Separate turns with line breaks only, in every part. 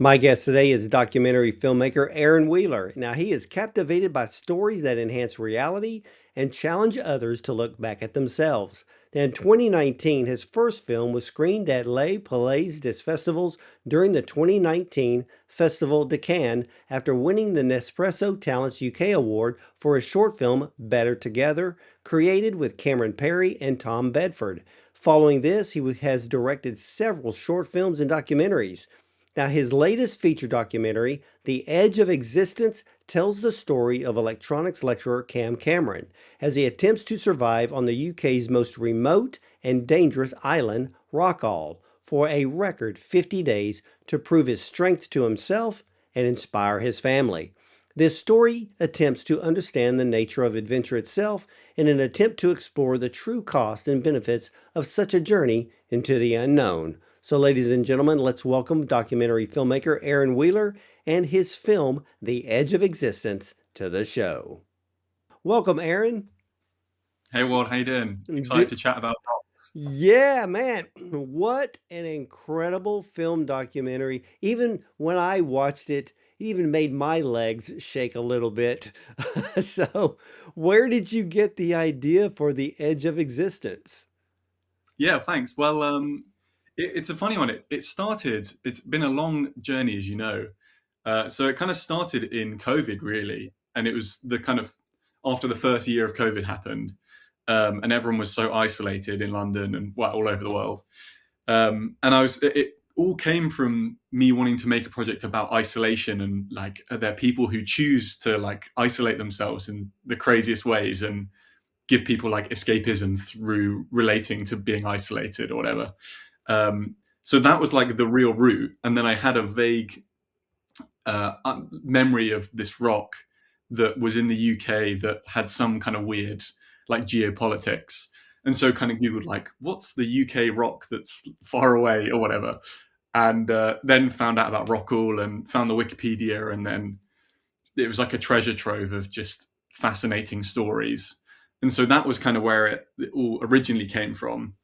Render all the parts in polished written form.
My guest today is documentary filmmaker Aaron Wheeler. Now, he is captivated by stories that enhance reality and challenge others to look back at themselves. Now, in 2019, his first film was screened at Les Palais des Festivals during the 2019 Festival de Cannes after winning the Nespresso Talents UK Award for his short film Better Together, created with Cameron Perry and Tom Bedford. Following this, he has directed several short films and documentaries. Now, his latest feature documentary, The Edge of Existence, tells the story of electronics lecturer Cam Cameron as he attempts to survive on the UK's most remote and dangerous island, Rockall, for a record 50 days to prove his strength to himself and inspire his family. This story attempts to understand the nature of adventure itself in an attempt to explore the true cost and benefits of such a journey into the unknown. So, ladies and gentlemen, let's welcome documentary filmmaker Aaron Wheeler and his film, The Edge of Existence, to the show. Welcome, Aaron.
Hey Ward, how you doing? Excited
Do-
to chat about rock.
yeah, man. What an incredible film documentary. Even when I watched it, it even made my legs shake a little bit. So, where did you get the idea for The Edge of Existence?
Yeah, thanks. Well, it's a funny one. It started. It's been a long journey, as you know. So it kind of started in COVID, really, and it was the kind of after the first year of COVID happened, and everyone was so isolated in London and well, all over the world. And it all came from me wanting to make a project about isolation and like there are people who choose to like isolate themselves in the craziest ways and give people like escapism through relating to being isolated or whatever. So that was like the real root. And then I had a vague memory of this rock that was in the UK that had some kind of weird like geopolitics. And so kind of Googled like, what's the UK rock that's far away or whatever. And then found out about Rockall and found the Wikipedia. And then it was like a treasure trove of just fascinating stories. And so that was kind of where it all originally came from.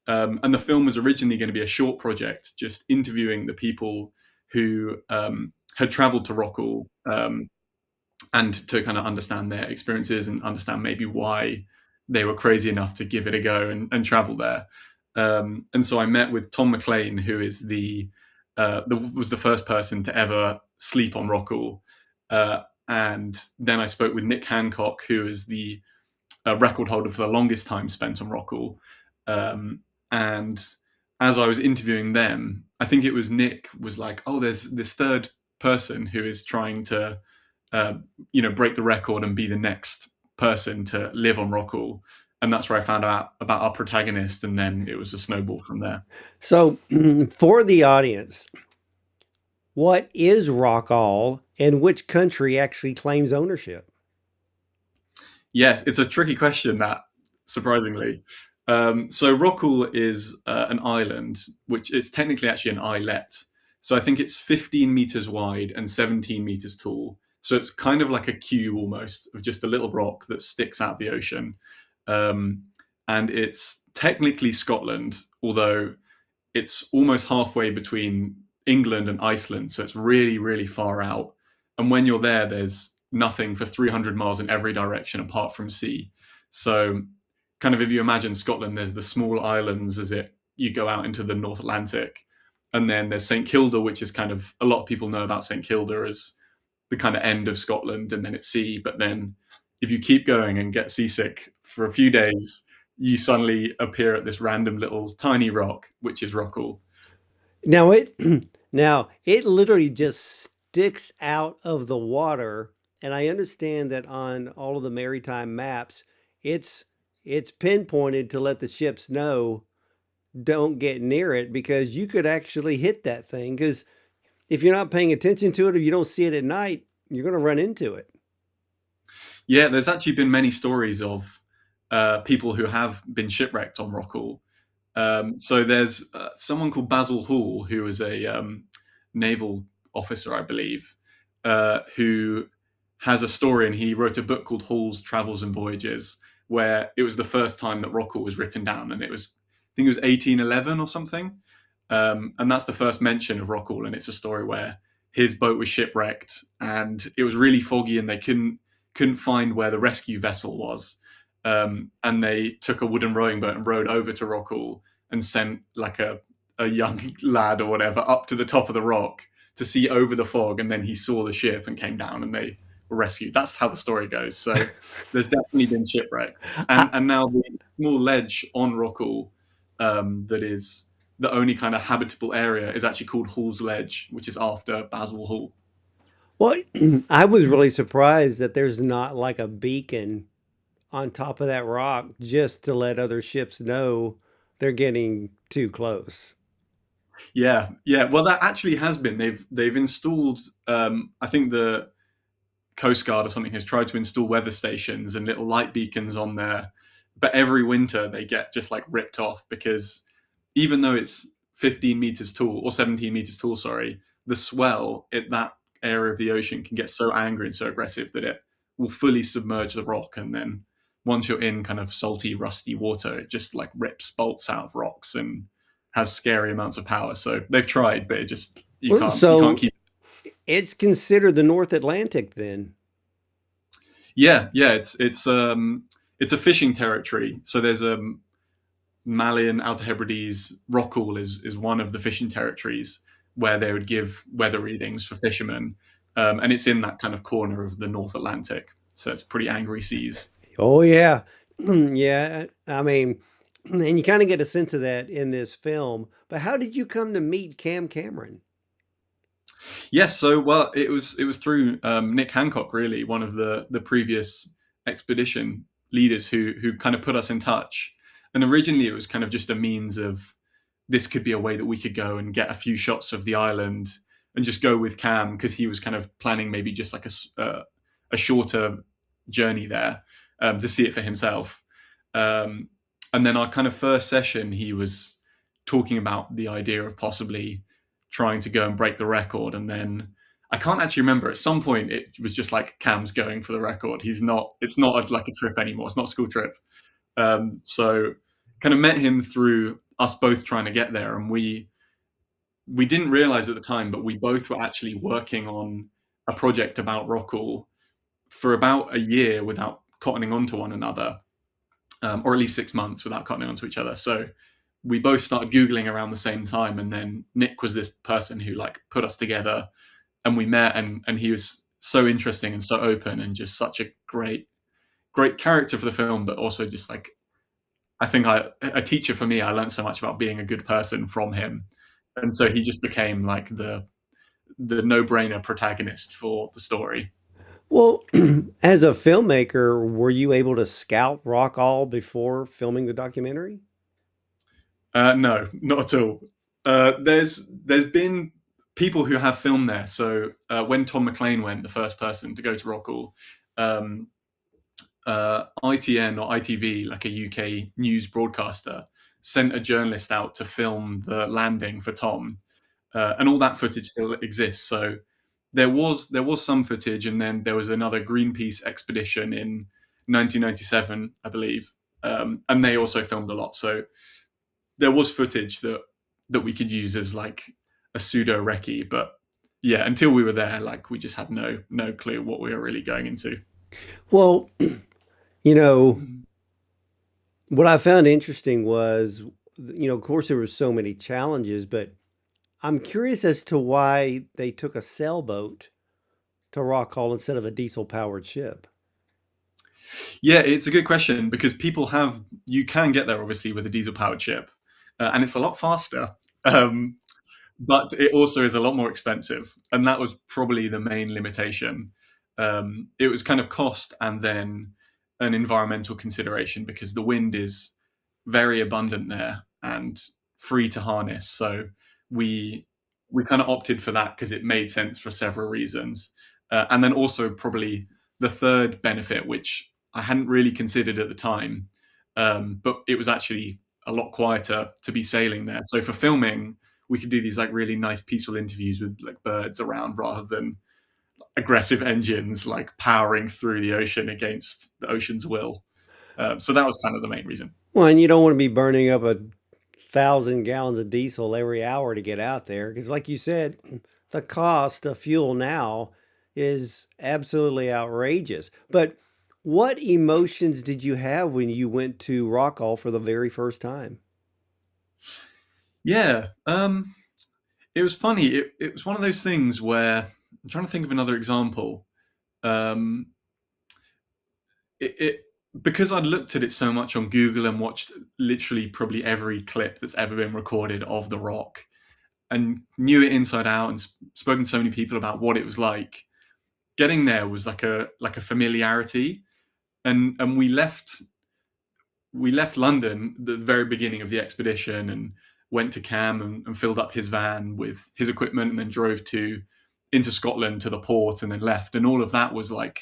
And the film was originally going to be a short project, just interviewing the people who had traveled to Rockall and to kind of understand their experiences and understand maybe why they were crazy enough to give it a go and travel there. And so I met with Tom McLean, who is was the first person to ever sleep on Rockall. And then I spoke with Nick Hancock, who is the record holder for the longest time spent on Rockall. And as I was interviewing them, I think it was Nick was like, "Oh, there's this third person who is trying to, uh, break the record and be the next person to live on Rockall." And that's where I found out about our protagonist, and then it was a snowball from there.
So, for the audience, what is Rockall and which country actually claims ownership?
Yeah, it's a tricky question that, surprisingly. So Rockall is an island, which is technically actually an islet. So I think it's 15 meters wide and 17 meters tall. So it's kind of like a cube almost of just a little rock that sticks out of the ocean. Um, and it's technically Scotland, although it's almost halfway between England and Iceland. So it's really, really far out. And when you're there, there's nothing for 300 miles in every direction apart from sea. So, kind of if you imagine Scotland, there's the small islands as you go out into the North Atlantic. And then there's St Kilda, which is kind of a lot of people know about St Kilda as the kind of end of Scotland, and then it's sea. But then if you keep going and get seasick for a few days, you suddenly appear at this random little tiny rock, which is Rockall.
Now it now it literally just sticks out of the water, and I understand that on all of the maritime maps, it's it's pinpointed to let the ships know don't get near it because you could actually hit that thing because if you're not paying attention to it or you don't see it at night, you're going to run into it.
Yeah, there's actually been many stories of people who have been shipwrecked on Rockall. So there's someone called Basil Hall, who was a naval officer, I believe, who has a story, and he wrote a book called Hall's Travels and Voyages, where it was the first time that Rockall was written down, and I think it was 1811 or something, and that's the first mention of Rockall, and it's a story where his boat was shipwrecked, and it was really foggy, and they couldn't find where the rescue vessel was. And they took a wooden rowing boat and rowed over to Rockall and sent like a young lad or whatever up to the top of the rock to see over the fog, and then he saw the ship and came down, and they were rescued. That's how the story goes. So there's definitely been shipwrecks,
I,
and now the small ledge on Rockall that is the only kind of habitable area is actually called Hall's Ledge, which is after Basil Hall.
well, I was really surprised that there's not like a beacon on top of that rock just to let other ships know they're getting too close.
Yeah, yeah. Well, that actually has been. They've installed. I think the Coast Guard or something has tried to install weather stations and little light beacons on there, but every winter they get just like ripped off because even though it's 15 meters tall or 17 meters tall, sorry, the swell at that area of the ocean can get so angry and so aggressive that it will fully submerge the rock, and then once you're in kind of salty, rusty water, it just like rips bolts out of rocks and has scary amounts of power. So they've tried, but it just
Well,
you can't
so
keep.
it's considered the North Atlantic then.
Yeah, yeah, it's a fishing territory. So there's Malian, Outer Hebrides, Rockall is one of the fishing territories where they would give weather readings for fishermen, and it's in that kind of corner of the North Atlantic. So it's pretty angry seas.
Oh yeah. Yeah, I mean, and you kind of get a sense of that in this film. But how did you come to meet Cam Cameron?
Yes, so well, it was through Nick Hancock, really, one of the previous expedition leaders who kind of put us in touch. And originally, it was kind of just a means of this could be a way that we could go and get a few shots of the island and just go with Cam because he was kind of planning maybe just like a shorter journey there to see it for himself. Um, and then our kind of first session, he was talking about the idea of possibly trying to go and break the record. And then I can't actually remember. At some point, it was just like Cam's going for the record. He's not. It's not like a trip anymore. It's not a school trip. So kind of met him through us both trying to get there, and we didn't realize at the time, but we both were actually working on a project about Rockall for about a year without cottoning onto one another, or at least 6 months without cottoning onto each other. So we both started Googling around the same time. And then Nick was this person who like put us together, and we met, and he was so interesting and so open and just such a great character for the film, but also just like, I think a teacher for me. I learned so much about being a good person from him. And so he just became like the no-brainer protagonist for the story.
Well, as a filmmaker, were you able to scout Rockall before filming the documentary?
No, not at all. There's been people who have filmed there. So when Tom McLean went, the first person to go to Rockall, um, ITN or ITV, like a UK news broadcaster, sent a journalist out to film the landing for Tom, and all that footage still exists. So there was some footage, and then there was another Greenpeace expedition in 1997, I believe, and they also filmed a lot. So there was footage that we could use as like a pseudo recce, but yeah, until we were there, like we just had no clue what we were really going into.
Well, you know, what I found interesting was, of course, there were so many challenges, but I'm curious as to why they took a sailboat to Rockall instead of a diesel powered ship.
Yeah, it's a good question because you can get there obviously with a diesel powered ship, and it's a lot faster. Um, but it also is a lot more expensive, and that was probably the main limitation. It was kind of cost and then an environmental consideration because the wind is very abundant there and free to harness. So we we kind of opted for that because it made sense for several reasons, and then also probably the third benefit, which I hadn't really considered at the time, but it was actually a lot quieter to be sailing there. So for filming, we could do these like really nice peaceful interviews with like birds around rather than aggressive engines like powering through the ocean against the ocean's will. So that was kind of the main reason.
Well, and you don't want to be burning up 1,000 gallons of diesel every hour to get out there, because, like you said, the cost of fuel now is absolutely outrageous. But what emotions did you have when you went to Rockall for the very first time?
Yeah, it was funny. It was one of those things where I'm trying to think of another example. Um, it because I'd looked at it so much on Google and watched literally probably every clip that's ever been recorded of The Rock, and knew it inside out, and spoken to so many people about what it was like. Getting there was like a familiarity, and we left London at the very beginning of the expedition and went to Cam and filled up his van with his equipment and then drove to into Scotland to the port and then left. And all of that was like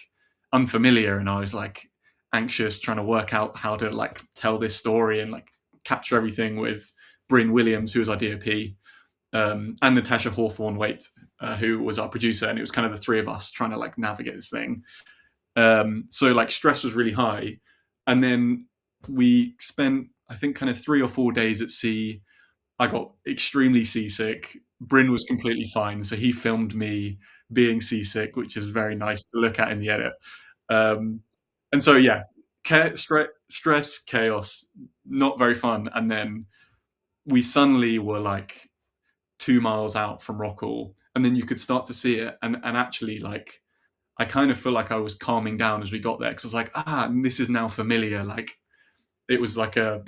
unfamiliar. And I was like anxious trying to work out how to like tell this story and like capture everything with Bryn Williams, who was our DOP, and Natasha Hawthorne Waite, who was our producer. And it was kind of the three of us trying to like navigate this thing. So like stress was really high. And then we spent, I think, kind of 3 or 4 days at sea. I got extremely seasick. Bryn was completely fine, so he filmed me being seasick, which is very nice to look at in the edit. Um, and so yeah, stress, chaos, not very fun. And then we suddenly were like 2 miles out from Rockall, and then you could start to see it, and actually like I kind of feel like I was calming down as we got there because I was like, this is now familiar. Like it was like a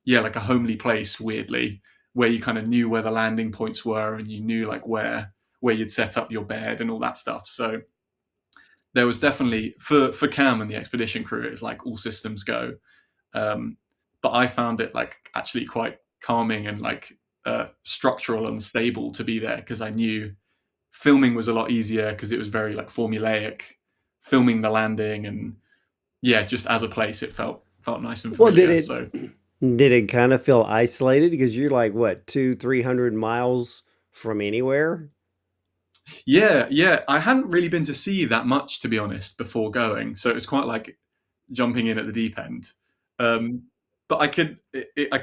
like a homely place, weirdly, where you kind of knew where the landing points were and you knew like where you'd set up your bed and all that stuff. So there was definitely for Cam and the expedition crew, it's like all systems go. Um, but I found it like actually quite calming and like structural and stable to be there because I knew filming was a lot easier because it was very like formulaic, filming the landing, and yeah, just as a place it felt nice and
Well,
familiar. So
did it kind of feel isolated because you're like what, 200-300 miles from anywhere?
yeah, I hadn't really been to sea that much to be honest before going, so it was quite like jumping in at the deep end. Um, but I could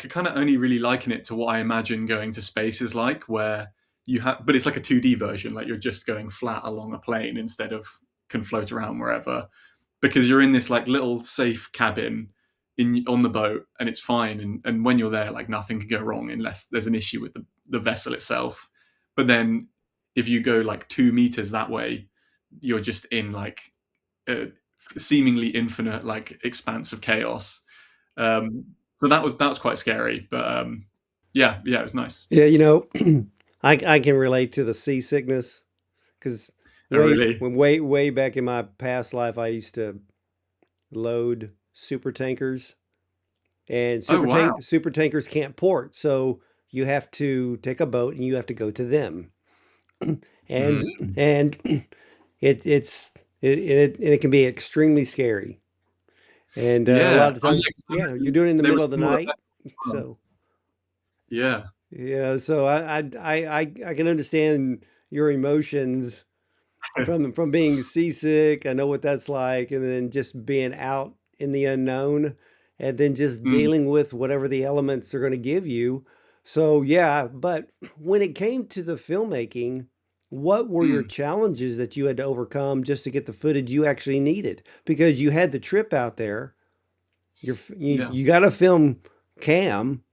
kind of only really liken it to what I imagine going to space is like, where you have, but it's like a 2D version, like you're just going flat along a plane instead of can float around wherever, because you're in this like little safe cabin in on the boat and it's fine, and when you're there like nothing can go wrong unless there's an issue with the vessel itself. But then if you go like 2 meters that way, you're just in like a seemingly infinite like expanse of chaos. um so that was quite scary, but yeah, it was nice.
Yeah, I can relate to the seasickness because
Oh really?
way back in my past life, I used to load super tankers, and
Oh wow.
super tankers can't port, so you have to take a boat and you have to go to them, and
Mm.
and it can be extremely scary, and a
Yeah.
lot of
Oh
times,
yeah, 'cause
yeah, you're doing it in the
they were
middle of the
smaller
night,
vessels.
so.
Yeah.
So I can understand your emotions from being seasick. I know what that's like, and then just being out in the unknown, and then just
Mm,
dealing with whatever the elements are going to give you. So yeah, but when it came to the filmmaking, what were your
mm.
challenges that you had to overcome just to get the footage you actually needed? Because you had the trip out there,
Yeah.
you got to film Cam,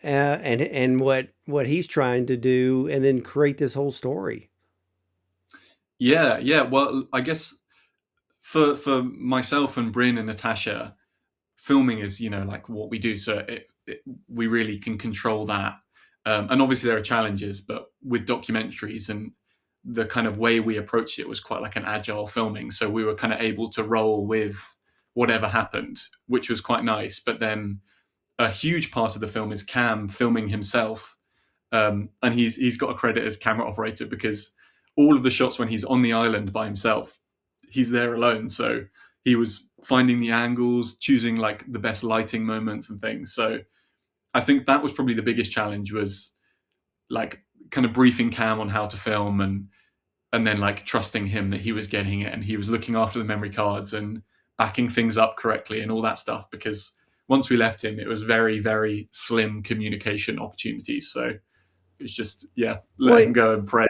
and what he's trying to do, and then create this whole story.
Yeah. Well, I guess for myself and Bryn and Natasha, filming is like what we do, so we really can control that. And obviously there are challenges, but with documentaries and the kind of way we approached it was quite like an agile filming, so we were kind of able to roll with whatever happened, which was quite nice. But then a huge part of the film is Cam filming himself, and he's got a credit as camera operator because all of the shots when he's on the island by himself, he's there alone. So he was finding the angles, choosing like the best lighting moments and things. So I think that was probably the biggest challenge, was like kind of briefing Cam on how to film, and then like trusting him that he was getting it and he was looking after the memory cards and backing things up correctly and all that stuff. Because once we left him, it was very, very slim communication opportunities. So it's just, yeah, let
Well,
him go and pray.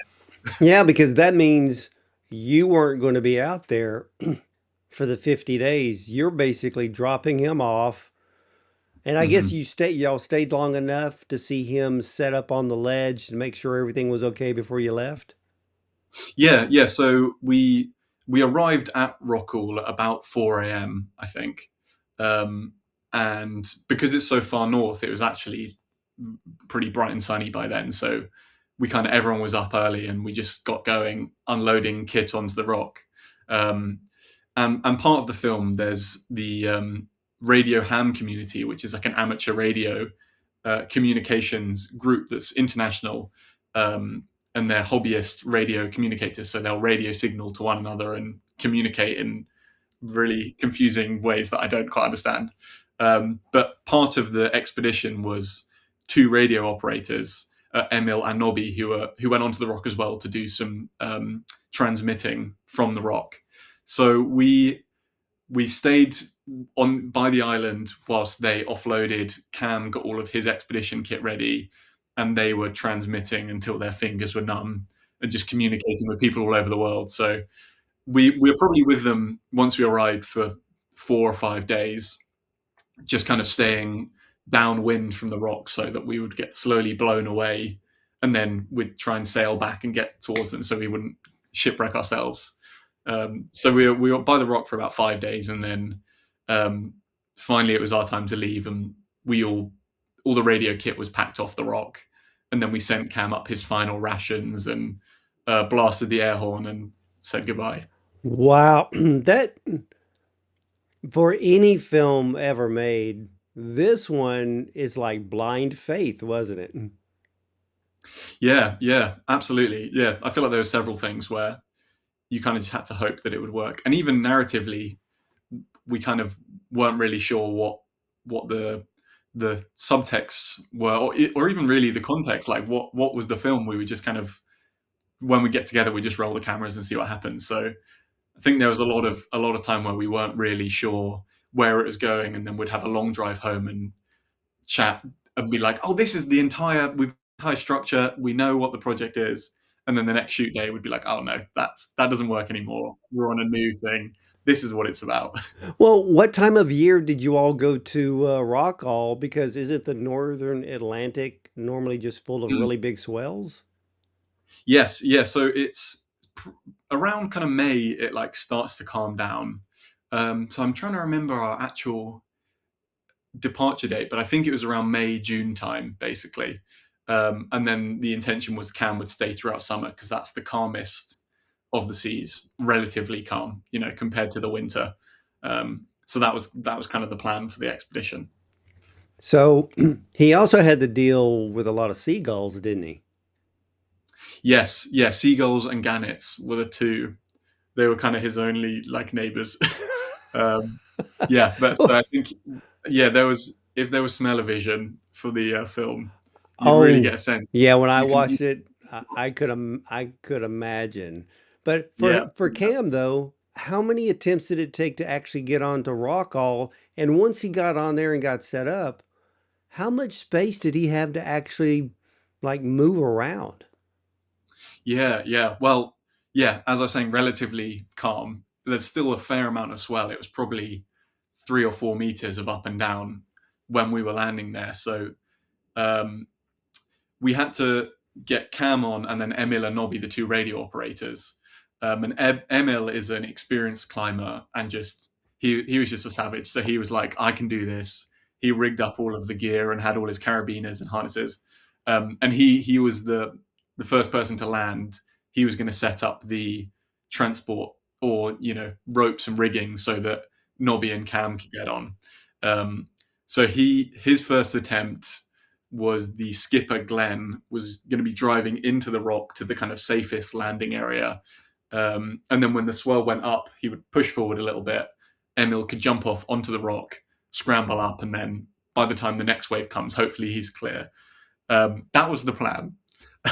Yeah, because that means you weren't going to be out there for the 50 days. You're basically dropping him off. And I guess
Hmm.
y'all stayed long enough to see him set up on the ledge to make sure everything was okay before you left.
Yeah, yeah. So we arrived at Rockall at about 4 a.m. I think, um, and because it's so far north, it was actually pretty bright and sunny by then. So we kind of everyone was up early, and we just got going, unloading kit onto the rock. Um, and part of the film, there's the radio ham community, which is like an amateur radio communications group that's international, um, and they're hobbyist radio communicators. So they'll radio signal to one another and communicate in really confusing ways that I don't quite understand. But part of the expedition was two radio operators, Emil and Nobby, who went onto the rock as well to do some transmitting from the rock. So we stayed on by the island whilst they offloaded. Cam got all of his expedition kit ready, and they were transmitting until their fingers were numb and just communicating with people all over the world. So we were probably with them once we arrived for 4 or 5 days, just kind of staying downwind from the rocks so that we would get slowly blown away, and then we'd try and sail back and get towards them so we wouldn't shipwreck ourselves. So we were by the rock for about 5 days, and then um, finally it was our time to leave, and we all the radio kit was packed off the rock, and then we sent Cam up his final rations and blasted the air horn and said goodbye.
Wow. That for any film ever made, this one is like blind faith, wasn't it?
Yeah, yeah, absolutely. Yeah, I feel like there were several things where you kind of just had to hope that it would work, and even narratively, we kind of weren't really sure what the subtexts were, or even really the context. Like what was the film? We would just kind of when we get together, we just roll the cameras and see what happens. So I think there was a lot of time where we weren't really sure where it was going, and then we'd have a long drive home and chat and be like, "Oh, this is the entire structure. We know what the project is." And then the next shoot day would be like, "Oh no, that doesn't work anymore. We're on a new thing. This is what it's about."
Well, what time of year did you all go to Rockall? Because is it the northern Atlantic normally just full of really big swells?
Yes, yeah. So it's around kind of May. It like starts to calm down. So I'm trying to remember our actual departure date, but I think it was around May, June time, basically. And then the intention was Cam would stay throughout summer because that's the calmest of the seas, relatively calm, compared to the winter. So that was kind of the plan for the expedition.
So he also had to deal with a lot of seagulls, didn't he?
Yes, yeah, seagulls and gannets were the two. They were kind of his only like neighbors. um, yeah, but so I think yeah, there was if there was smell-o-vision for the film, you'd really
Oh,
get a sense.
yeah. When I
You can,
watched it, I could imagine. But
yeah,
for Cam though, how many attempts did it take to actually get onto Rockall? And once he got on there and got set up, how much space did he have to actually like move around?
yeah, yeah. Well, yeah, as I was saying, relatively calm. There's still a fair amount of swell. It was probably 3 or 4 meters of up and down when we were landing there. So um, we had to get Cam on and then Emil and Nobby, the two radio operators. And Emil is an experienced climber and just he was just a savage. So he was like, I can do this. He rigged up all of the gear and had all his carabiners and harnesses. And he was the first person to land. He was going to set up the transport or ropes and rigging so that Nobby and Cam could get on. Um, so his first attempt was the skipper Glenn was going to be driving into the rock to the kind of safest landing area, and then when the swell went up, he would push forward a little bit. Emil could jump off onto the rock, scramble up, and then by the time the next wave comes, hopefully he's clear. That was the plan,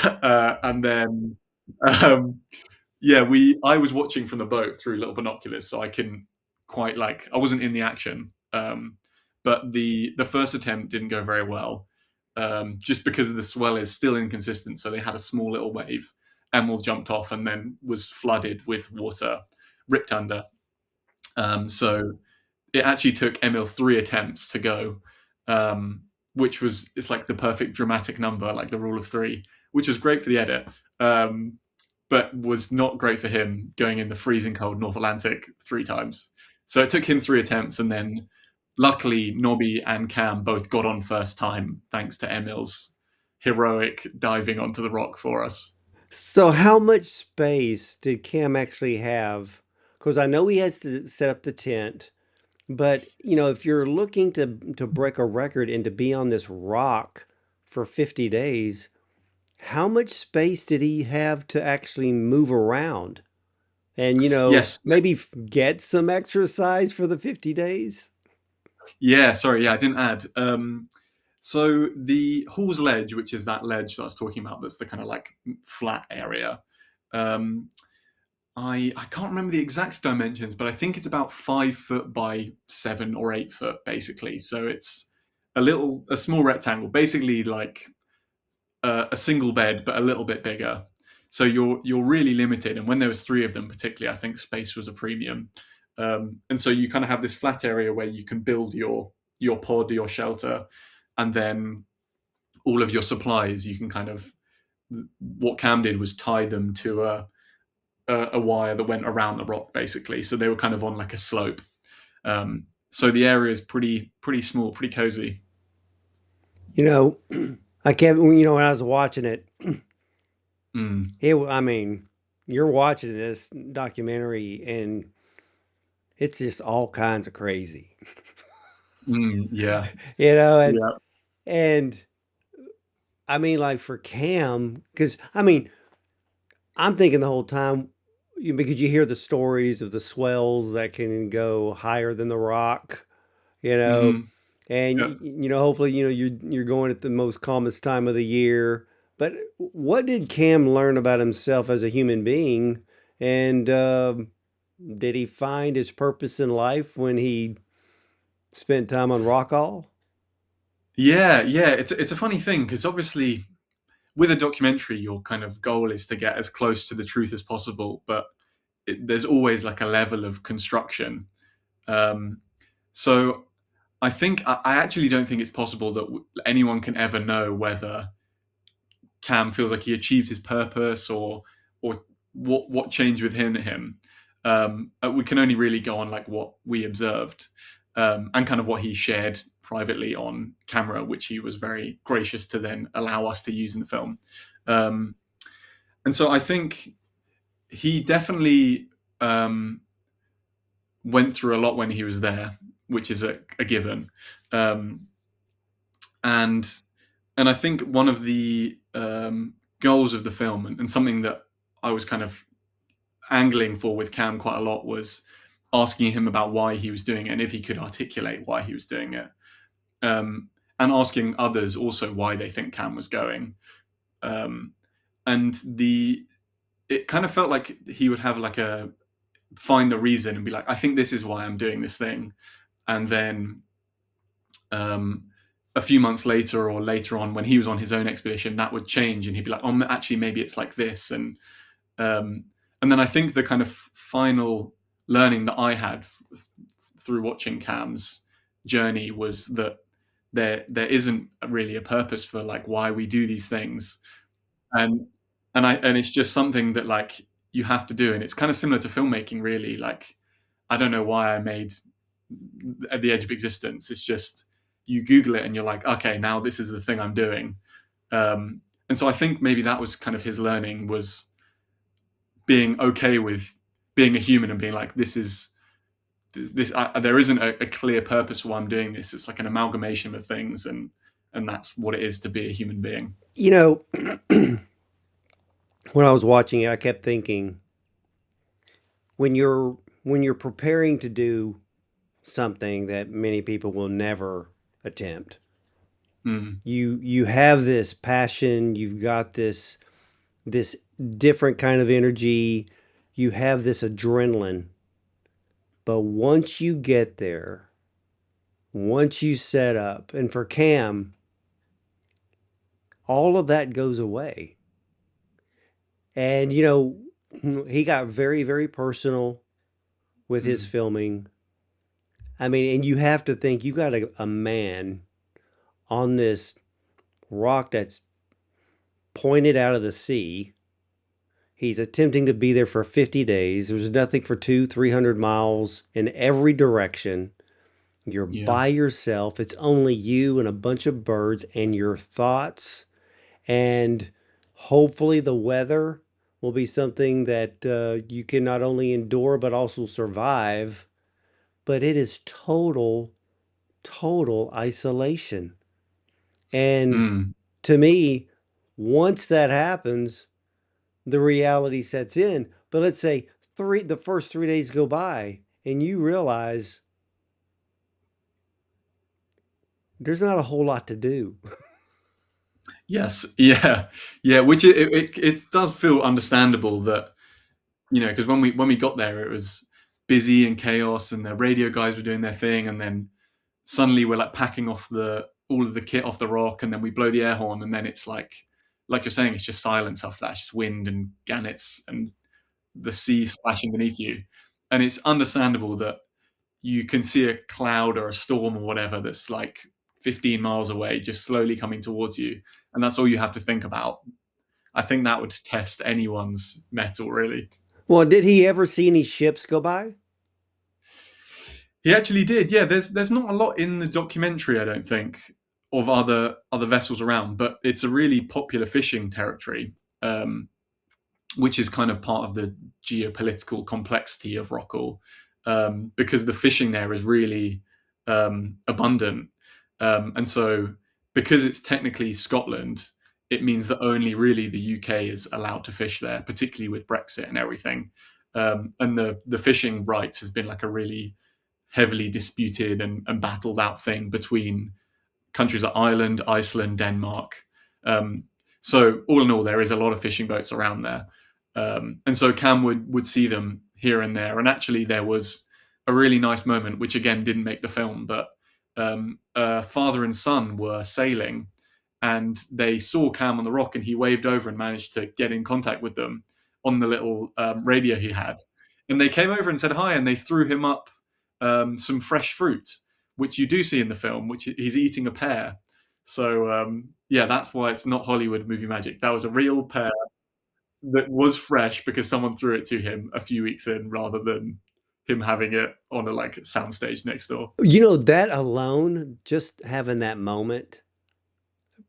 and then um, yeah, I was watching from the boat through little binoculars, so I can quite I wasn't in the action. But the first attempt didn't go very well, just because the swell is still inconsistent. So they had a small little wave, Emil jumped off and then was flooded with water, ripped under. So it actually took Emil 3 attempts to go, which was it's like the perfect dramatic number, like the rule of three, which was great for the edit, but was not great for him going in the freezing cold North Atlantic 3 times. So it took him 3 attempts, and then luckily Nobby and Cam both got on first time thanks to Emil's heroic diving onto the rock for us.
So how much space did Cam actually have? Because I know he has to set up the tent, but if you're looking to break a record and to be on this rock for 50 days, how much space did he have to actually move around and
Yes,
maybe get some exercise for the 50 days?
yeah, sorry, yeah, I didn't add. So the Hall's Ledge, which is that ledge that I was talking about, that's the kind of like flat area. Um, I can't remember the exact dimensions, but I think it's about 5 foot by 7 or 8 foot, basically. So it's a small rectangle, basically like a single bed, but a little bit bigger. So you're really limited. And when there was three of them, particularly, I think space was a premium. And so you kind of have this flat area where you can build your pod, your shelter, and then all of your supplies. You can kind of what Cam did was tie them to a wire that went around the rock, basically. So they were kind of on like a slope. So the area is pretty small, pretty cozy.
You know, I kept, when I was watching it,
Mm,
I mean, you're watching this documentary and it's just all kinds of crazy,
yeah,
you know, and,
yeah.
and I mean, like for Cam, because I mean, I'm thinking the whole time, because you hear the stories of the swells that can go higher than the rock, you know,
Hmm.
and
Yeah.
hopefully, you're going at the most calmest time of the year. But what did Cam learn about himself as a human being? And did he find his purpose in life when he spent time on Rockall?
Yeah, yeah, it's a funny thing because obviously with a documentary, your kind of goal is to get as close to the truth as possible, but there's always like a level of construction. Um, so I think I actually don't think it's possible that anyone can ever know whether Cam feels like he achieved his purpose or what changed within him. We can only really go on like what we observed and kind of what he shared privately on camera, which he was very gracious to then allow us to use in the film. Um, and so I think he definitely um, went through a lot when he was there, which is a given. Um, and and I think one of the goals of the film and something that I was kind of angling for with Cam quite a lot was asking him about why he was doing it and if he could articulate why he was doing it, um, and asking others also why they think Cam was going. Um, and the it kind of felt like he would have like a find the reason and be like, I think this is why I'm doing this thing, and then um, a few months later or later on when he was on his own expedition that would change and he'd be like, oh, actually maybe it's like this. Um, and then I think the kind of final learning that I had through watching Cam's journey was that there isn't really a purpose for like why we do these things, and and it's just something that like you have to do, and it's kind of similar to filmmaking, really. Like I don't know why I made At the Edge of Existence. It's just you Google it and you're like, okay, now this is the thing I'm doing. And so I think maybe that was kind of his learning was being okay with being a human and being like, there isn't a clear purpose for why I'm doing this. It's like an amalgamation of things, and that's what it is to be a human being.
You know, when I was watching it, I kept thinking when you're preparing to do something that many people will never attempt,
Mm,
you have this passion, you've got this different kind of energy, you have this adrenaline, but once you get there, once you set up, and for Cam, all of that goes away. And, he got very, very personal with his
Mm.
filming. I mean, and you have to think you got a man on this rock that's pointed out of the sea. He's attempting to be there for 50 days. There's nothing for 300 miles in every direction. You're
Yeah.
by yourself. It's only you and a bunch of birds and your thoughts. And hopefully, the weather will be something that you can not only endure but also survive. But it is total, total isolation. And
Mm.
to me, once that happens, the reality sets in. But let's say the first 3 days go by and you realize there's not a whole lot to do.
Yes. Yeah. Yeah. Which it does feel understandable that, because when we got there, it was busy and chaos, and the radio guys were doing their thing, and then suddenly we're like packing off the all of the kit off the rock, and then we blow the air horn, and then it's like you're saying, it's just silence after that. It's just wind and gannets and the sea splashing beneath you, and it's understandable that you can see a cloud or a storm or whatever that's like 15 miles away, just slowly coming towards you, and that's all you have to think about. I think that would test anyone's mettle, really.
Well, did he ever see any ships go by?
He actually did. Yeah, there's not a lot in the documentary, I don't think, of other vessels around, but it's a really popular fishing territory, um, which is kind of part of the geopolitical complexity of Rockall, because the fishing there is really abundant, and so because it's technically Scotland, it means that only really the UK is allowed to fish there, particularly with Brexit and everything. And the fishing rights has been like a really heavily disputed and battled out thing between countries like Ireland, Iceland, Denmark. Um, so all in all, there is a lot of fishing boats around there, and so Cam would see them here and there. And actually, there was a really nice moment, which again didn't make the film, but father and son were sailing, and they saw Cam on the rock, and he waved over and managed to get in contact with them on the little radio he had. And they came over and said hi, and they threw him up some fresh fruit, which you do see in the film, which he's eating a pear. So yeah, that's why it's not Hollywood movie magic. That was a real pear that was fresh because someone threw it to him a few weeks in, rather than him having it on a like soundstage next door.
That alone, just having that moment,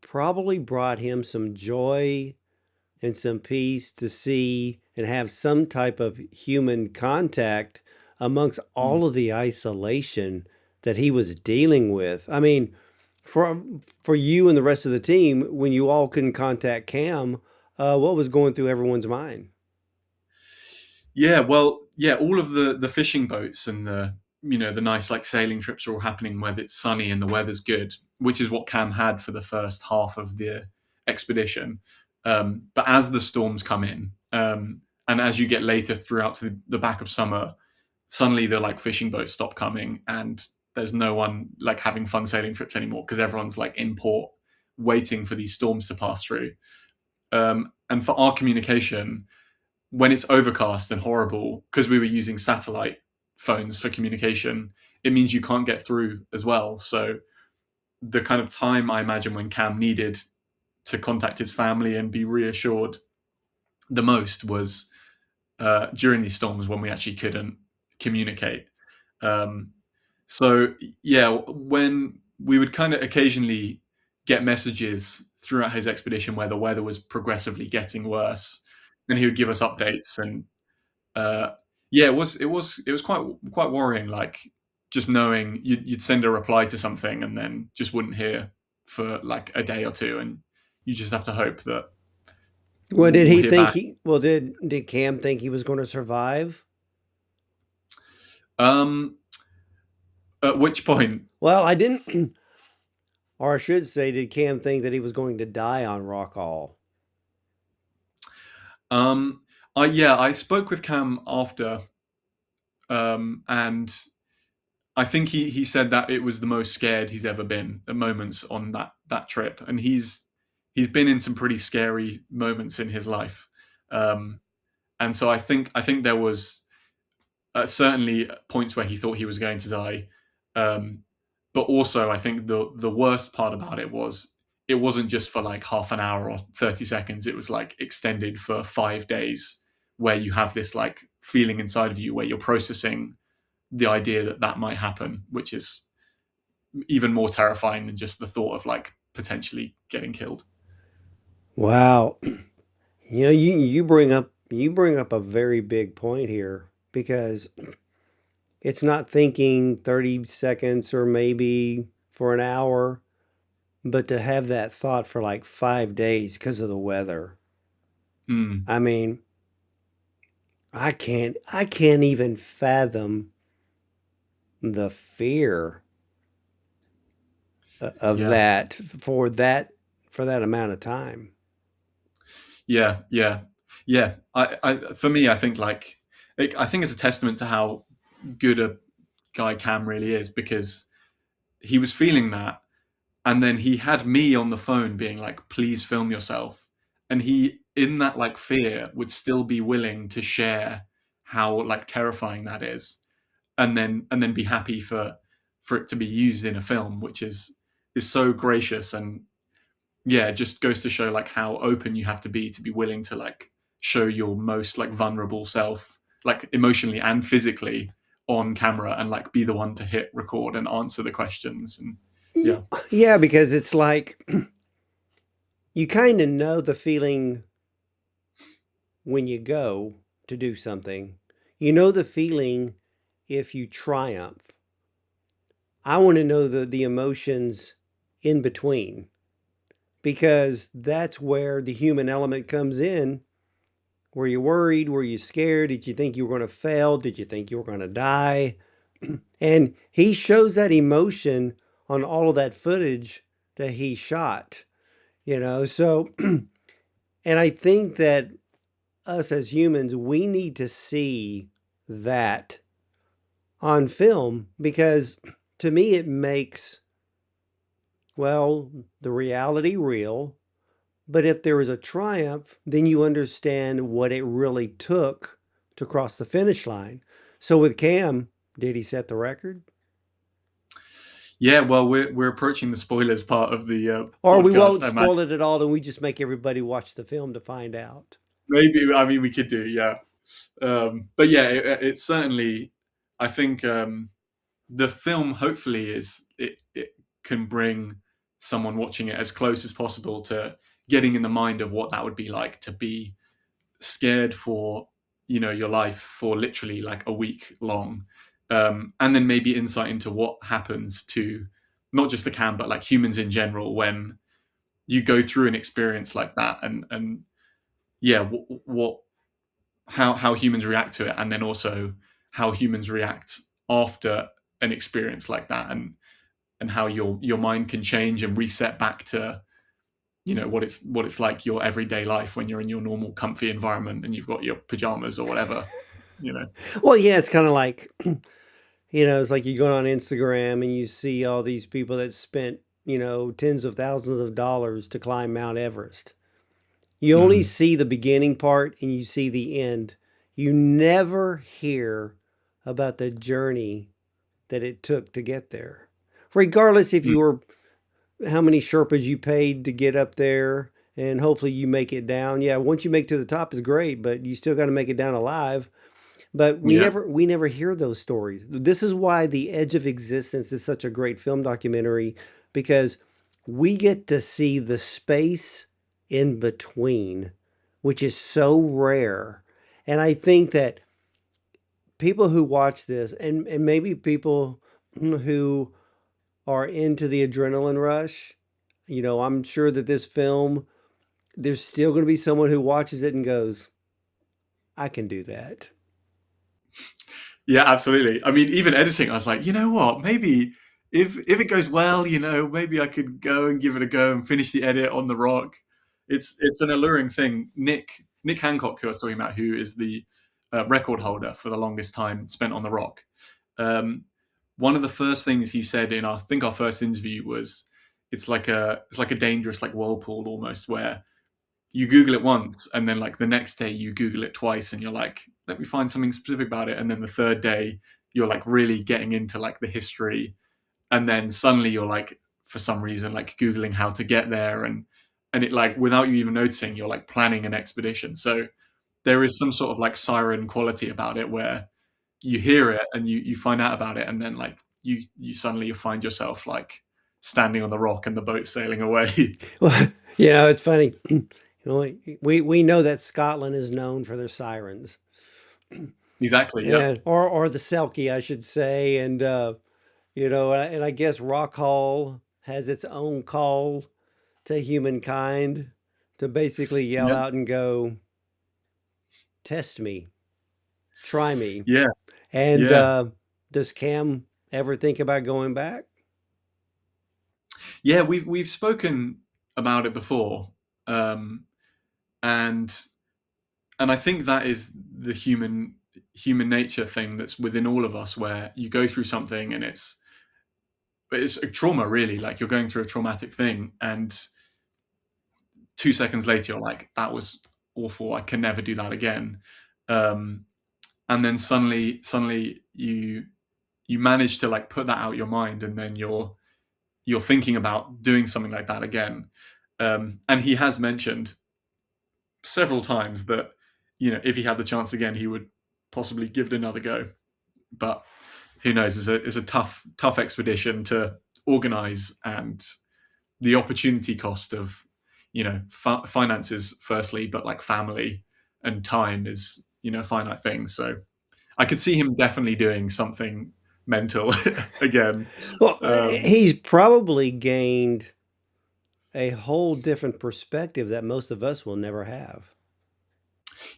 probably brought him some joy and some peace to see and have some type of human contact amongst
Mm.
all of the isolation that he was dealing with. I mean, for for you and the rest of the team, when you all couldn't contact Cam, what was going through everyone's mind?
Yeah, well, yeah, all of the fishing boats and the nice like sailing trips are all happening where it's sunny and the weather's good, which is what Cam had for the first half of the expedition. But as the storms come in, and as you get later throughout to the back of summer, suddenly the like fishing boats stop coming, and there's no one like having fun sailing trips anymore because everyone's like in port waiting for these storms to pass through. And for our communication, when it's overcast and horrible, because we were using satellite phones for communication, it means you can't get through as well. So the kind of time I imagine when Cam needed to contact his family and be reassured the most was during these storms when we actually couldn't communicate. Um, so yeah, when we would kind of occasionally get messages throughout his expedition where the weather was progressively getting worse, and he would give us updates. And uh, yeah, it was quite worrying. Like just knowing you'd send a reply to something and then just wouldn't hear for like a day or two, and you just have to hope that
Well, did
we'll
he
hear
think
back.
he? Well, did Cam think he was going to survive?
Um, at which point,
Well, I didn't, or I should say, did Cam think that he was going to die on Rockall?
um, I spoke with Cam after, and I think he said that it was the most scared he's ever been at moments on that trip, and he's been in some pretty scary moments in his life. Um, and so I think there was certainly points where he thought he was going to die. Um, but also, I think the worst part about it was it wasn't just for like half an hour or 30 seconds. It was like extended for 5 days, where you have this like feeling inside of you where you're processing the idea that that might happen, which is even more terrifying than just the thought of like potentially getting killed.
Wow. You bring up a very big point here because it's not thinking 30 seconds or maybe for an hour, but to have that thought for like 5 days because of the weather.
Mm,
I mean, I can't even fathom the fear of
yeah,
that for that amount of time.
yeah, yeah, yeah. For me, I think I think it's a testament to how good a guy Cam really is, because he was feeling that, and then he had me on the phone being like, please film yourself, and he, in that like fear, would still be willing to share how like terrifying that is, and then be happy for it to be used in a film, which is so gracious. And yeah, it just goes to show like how open you have to be willing to like show your most like vulnerable self, like emotionally and physically, on camera, and like be the one to hit record and answer the questions. And yeah.
Yeah, because it's like you kind of know the feeling when you go to do something. You know the feeling if you triumph. I want to know the emotions in between because that's where the human element comes in. Were you worried? Were you scared? Did you think you were going to fail? Did you think you were going to die? And he shows that emotion on all of that footage that he shot, So, and I think that us as humans, we need to see that on film because to me it makes, well, the reality real. But if there is a triumph, then you understand what it really took to cross the finish line. So with Cam, did he set the record?
Yeah, well, we're approaching the spoilers part of the
Or we
podcast,
won't
I imagine.
spoil it at all and we just make everybody watch the film to find out.
Maybe, I mean, we could do, yeah. But yeah, it's certainly, I think, the film hopefully it can bring someone watching it as close as possible to getting in the mind of what that would be like to be scared for your life for literally like a week long, and then maybe insight into what happens to not just the Cam but like humans in general when you go through an experience like that, and yeah, what how humans react to it, and then also how humans react after an experience like that, and how your mind can change and reset back to what it's like your everyday life when you're in your normal comfy environment and you've got your pajamas or whatever you know
Well, yeah, it's kind of like, it's like you go on Instagram and you see all these people that spent, tens of thousands of dollars to climb Mount Everest. You only
mm,
see the beginning part and you see the end. You never hear about the journey that it took to get there. Regardless if
mm,
you were how many Sherpas you paid to get up there and hopefully you make it down. Yeah, once you make to the top is great, but you still got to make it down alive. But we
yeah,
never we never hear those stories. This is why The Edge of Existence is such a great film documentary because we get to see the space in between, which is so rare. And I think that people who watch this and maybe people who are into the adrenaline rush, I'm sure that this film, there's still going to be someone who watches it and goes, I can do that.
yeah, absolutely. I mean, even editing, I was like, you know what, maybe if it goes well, maybe I could go and give it a go and finish the edit on the rock. It's an alluring thing. Nick Hancock, who I was talking about, who is the record holder for the longest time spent on the rock. um, One of the first things he said in I think our first interview was, it's like a dangerous like whirlpool almost, where you Google it once, and then like the next day you Google it twice, and you're like, let me find something specific about it, and then the third day you're like really getting into like the history, and then suddenly you're like, for some reason, like Googling how to get there, and it like without you even noticing, you're like planning an expedition. So there is some sort of like siren quality about it where you hear it and you find out about it, and then like you suddenly you find yourself like standing on the rock and the boat sailing away.
Well, it's funny. You know, we know that Scotland is known for their sirens,
Exactly. Yep.
and or the Selkie, I should say, and and I guess Rockall has its own call to humankind to basically yell
Yeah.
out and go, "Test me, try me."
Yeah.
And
Yeah.
does Cam ever think about going back?
Yeah. We've spoken about it before, um, and and I think that is the human nature thing that's within all of us, where you go through something and it's a trauma, really. Like you're going through a traumatic thing, and 2 seconds later you're like, that was awful, I can never do that again. um, and then suddenly you manage to like put that out your mind, and then you're thinking about doing something like that again. And he has mentioned several times that, if he had the chance again, he would possibly give it another go. But who knows? It's a tough expedition to organize, and the opportunity cost of finances firstly, but like family and time is a finite thing. So I could see him definitely doing something mental again.
Well,
um
he's probably gained a whole different perspective that most of us will never have.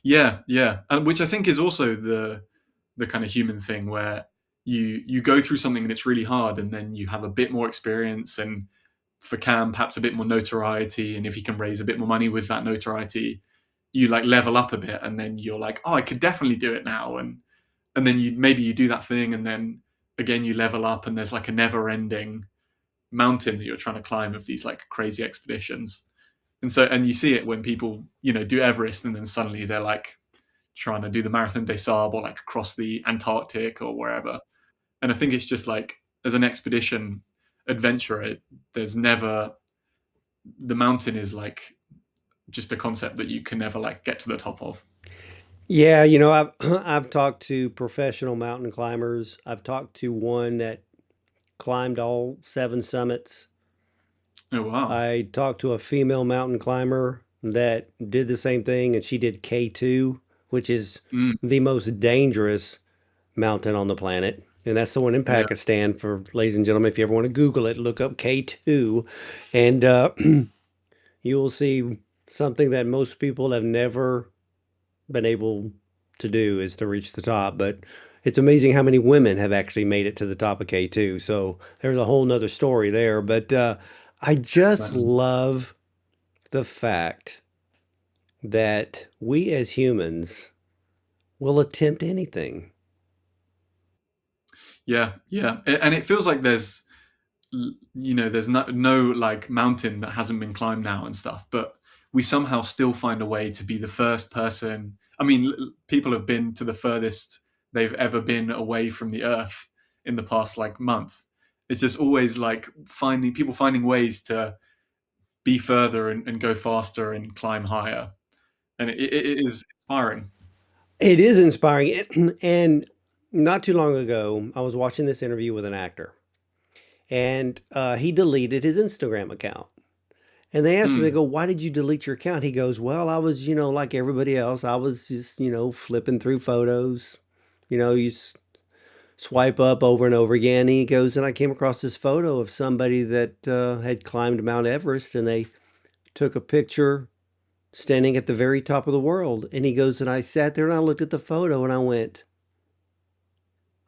yeah, yeah, and which I think is also the kind of human thing, where you go through something and it's really hard, and then you have a bit more experience, and for Cam, perhaps a bit more notoriety, and if he can raise a bit more money with that notoriety, you like level up a bit, and then you're like, oh, I could definitely do it now, and then you do that thing, and then again you level up, and there's like a never ending mountain that you're trying to climb of these like crazy expeditions. And you see it when people do Everest, and then suddenly they're like trying to do the Marathon des Sables, or like across the Antarctic or wherever. And I think it's just like, as an expedition adventurer, there's never, the mountain is like just a concept that you can never like get to the top of.
Yeah, I've I've talked to professional mountain climbers. I've talked to one that climbed all 7 summits.
Oh wow.
I talked to a female mountain climber that did the same thing, and she did K2, which is
Mm,
the most dangerous mountain on the planet. And that's the one in
yeah.
Pakistan, for ladies and gentlemen. If you ever want to Google it, look up K2, and you will see something that most people have never been able to do, is to reach the top. But it's amazing how many women have actually made it to the top of K2. So there's a whole nother story there. But I just
Certainly.
love the fact that we as humans will attempt anything.
Yeah, yeah. And it feels like there's no like mountain that hasn't been climbed now and stuff, but we somehow still find a way to be the first person. I mean, people have been to the furthest they've ever been away from the earth in the past like month. It's just always like finding ways to be further and go faster and climb higher, and it is inspiring.
It is inspiring. And not too long ago, I was watching this interview with an actor, and he deleted his Instagram account. And they asked him, they
Mm,
go, "Why did you delete your account?" He goes, "Well, I was, like everybody else. I was just, flipping through photos. You swipe up over and over again." And he goes, "And I came across this photo of somebody that had climbed Mount Everest, and they took a picture standing at the very top of the world." And he goes, "And I sat there and I looked at the photo and I went,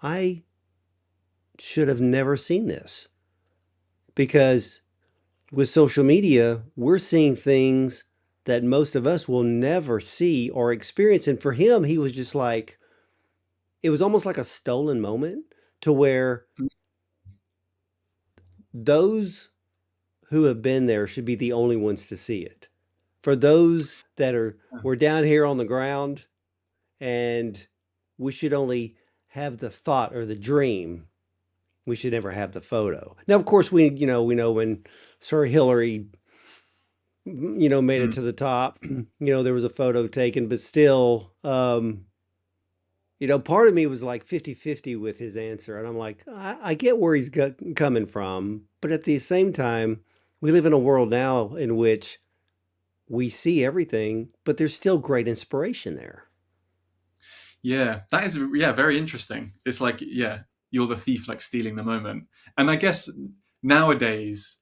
I should have never seen this, because with social media, we're seeing things that most of us will never see or experience." And for him, he was just like, it was almost like a stolen moment, to where
mm,
those who have been there should be the only ones to see it. for those that are we're down here on the ground and we should only have the thought or the dream. We should never have the photo. Now, of course, we know when Sir Hillary, made it
Mm.
to the top, there was a photo taken, but still, part of me was like 50-50 with his answer. And I'm like, I get where he's coming from. But at the same time, we live in a world now in which we see everything, but there's still great inspiration there.
Yeah, that is, yeah, very interesting. It's like, yeah, you're the thief, like stealing the moment. And I guess nowadays,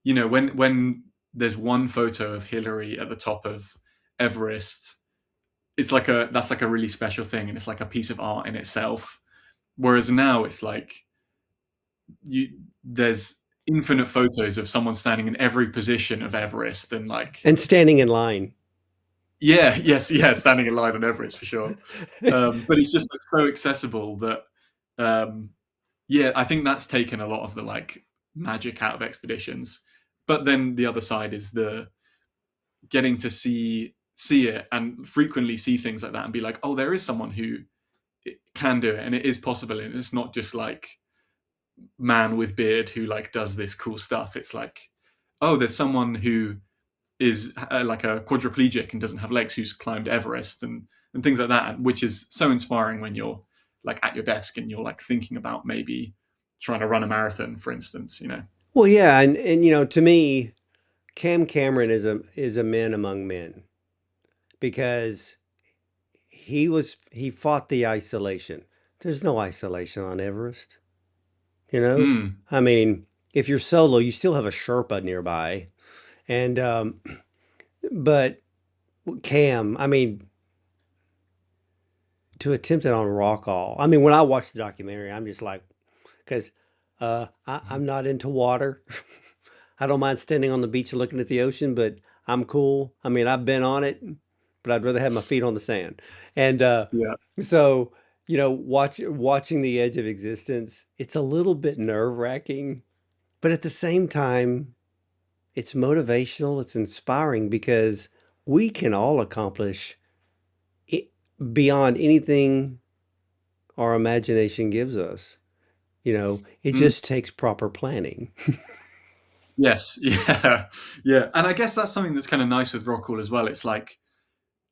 when there's one photo of Hillary at the top of Everest, it's like that's like a really special thing, and it's like a piece of art in itself. Whereas now it's like you there's infinite photos of someone standing in every position of Everest, and like,
And standing in line.
yeah, yes, yeah, standing in line on Everest for sure. But it's just like so accessible that, um, yeah, I think that's taken a lot of the like magic out of expeditions. But then the other side is the getting to see it and frequently see things like that and be like, oh, there is someone who can do it and it is possible, and it's not just like man with beard who like does this cool stuff. It's like, oh, there's someone who is like a quadriplegic and doesn't have legs who's climbed Everest, and things like that, which is so inspiring when you're like at your desk and you're like thinking about maybe trying to run a marathon, for instance.
Well, yeah, and to me, Cam Cameron is a man among men because he fought the isolation. There's no isolation on Everest, you know?
Mm,
I mean, if you're solo, you still have a Sherpa nearby. And but Cam, I mean, to attempt it on Rockall. I mean, when I watch the documentary, I'm just like, because I'm not into water. I don't mind standing on the beach and looking at the ocean, but I'm cool. I mean, I've been on it, but I'd rather have my feet on the sand. And
yeah.
so, watching the edge of existence, it's a little bit nerve-wracking, but at the same time, it's motivational, it's inspiring because we can all accomplish it beyond anything our imagination gives us. It
Mm,
just takes proper planning.
yes. Yeah. Yeah. And I guess that's something that's kind of nice with Rockall as well. It's like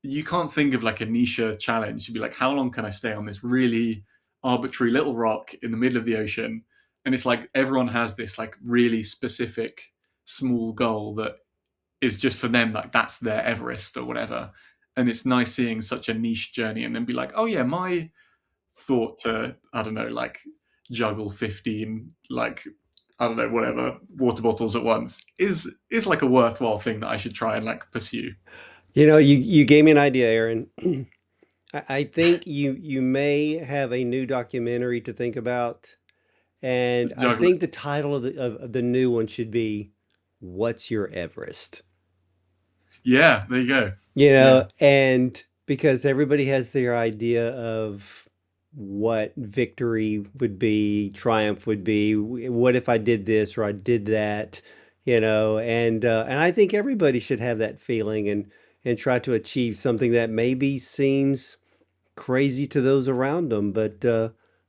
you can't think of like a niche challenge to be like, how long can I stay on this really arbitrary little rock in the middle of the ocean? And it's like everyone has this like really specific small goal that is just for them, like that's their Everest or whatever. And it's nice seeing such a niche journey and then be like, oh yeah, my thought to, I don't know, like juggle 15 like, I don't know, whatever, water bottles at once is like a worthwhile thing that I should try and like pursue.
You gave me an idea, Aaron. I think you may have a new documentary to think about, and I
Juggling.
think the title of the new one should be "What's Your Everest?"
Yeah, there you go. Yeah.
And because everybody has their idea of what victory would be, triumph would be. What if I did this or I did that? And I think everybody should have that feeling and try to achieve something that maybe seems crazy to those around them, but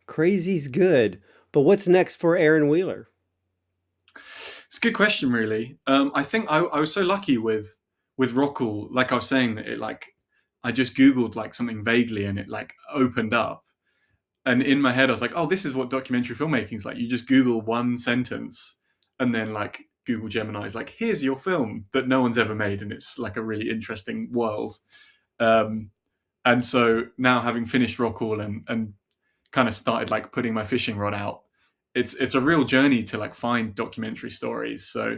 crazy's good. But what's next for Aaron Wheeler?
It's a good question, really. I think I was so lucky with Rockall, like I was saying, that it like I just Googled like something vaguely and it like opened up. And in my head, I was like, oh, this is what documentary filmmaking is like. You just Google one sentence and then like Google Gemini is like, here's your film that no one's ever made. And it's like a really interesting world. Um, and so now having finished Rockall and kind of started like putting my fishing rod out, it's a real journey to like find documentary stories. So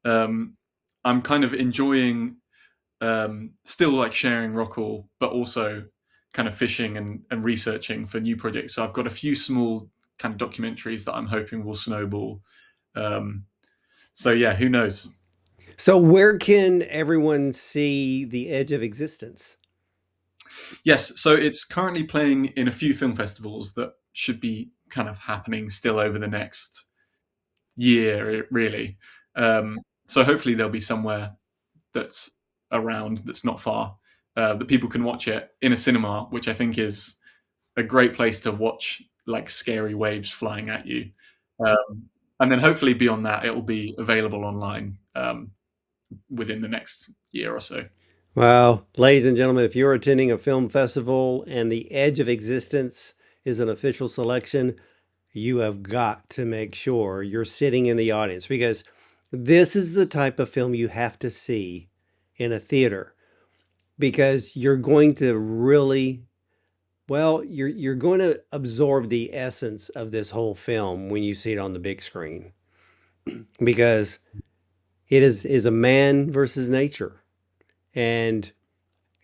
um, I'm kind of enjoying still like sharing Rockall, but also kind of fishing and researching for new projects. So I've got a few small kind of documentaries that I'm hoping will snowball. Um, so yeah, who knows?
So where can everyone see The Edge of Existence?
Yes, so it's currently playing in a few film festivals that should be kind of happening still over the next year, really. So hopefully there'll be somewhere that's around that's not far, that people can watch it in a cinema, which I think is a great place to watch like scary waves flying at you. And then hopefully beyond that, it will be available online within the next year or so.
Well, ladies and gentlemen, if you're attending a film festival and The Edge of Existence is an official selection, you have got to make sure you're sitting in the audience because this is the type of film you have to see in a theater because you're going to really, well, you're going to absorb the essence of this whole film when you see it on the big screen because it is a man versus nature and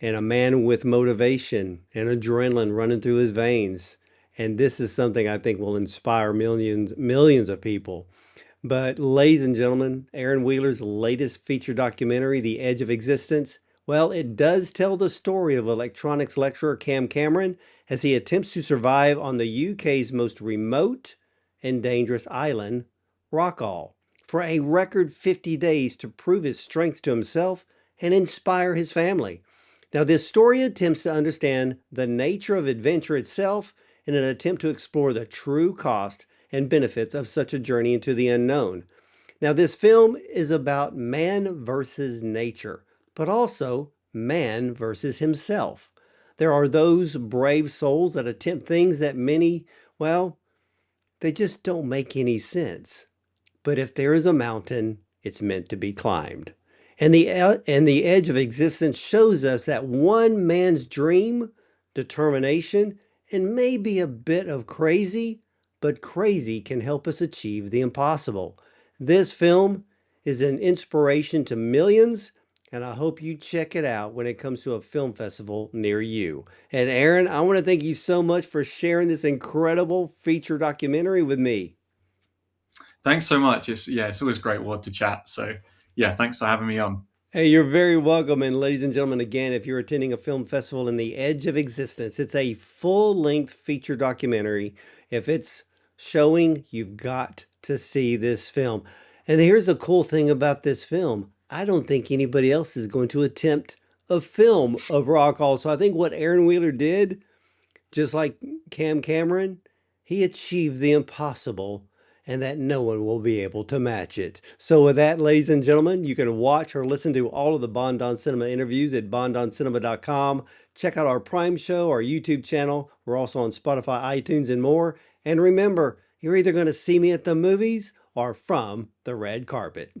a man with motivation and adrenaline running through his veins. And this is something I think will inspire millions of people. But, ladies and gentlemen, Aaron Wheeler's latest feature documentary, The Edge of Existence, well, it does tell the story of electronics lecturer Cam Cameron as he attempts to survive on the UK's most remote and dangerous island, Rockall, for a record 50 days to prove his strength to himself and inspire his family. Now, this story attempts to understand the nature of adventure itself in an attempt to explore the true cost and benefits of such a journey into the unknown. Now, this film is about man versus nature, but also man versus himself. There are those brave souls that attempt things that many, well, they just don't make any sense. But if there is a mountain, it's meant to be climbed. And the edge of existence shows us that one man's dream, determination, and maybe a bit of crazy, but crazy can help us achieve the impossible. This film is an inspiration to millions, and I hope you check it out when it comes to a film festival near you. And Aaron, I want to thank you so much for sharing this incredible feature documentary with me.
Thanks so much. It's always great word to chat. So yeah, thanks for having me on.
Hey, you're very welcome. And ladies and gentlemen, again, if you're attending a film festival in the edge of existence, it's a full length feature documentary. If it's showing, you've got to see this film. And here's the cool thing about this film I don't think anybody else is going to attempt a film of Rockall. So I think what Aaron Wheeler did just like Cam Cameron, he achieved the impossible and that no one will be able to match it. So with that, ladies and gentlemen, you can watch or listen to all of the Bond on Cinema interviews at bondoncinema.com. Check out our Prime show, our YouTube channel. We're also on Spotify, iTunes, and more. And remember, you're either going to see me at the movies or from the red carpet.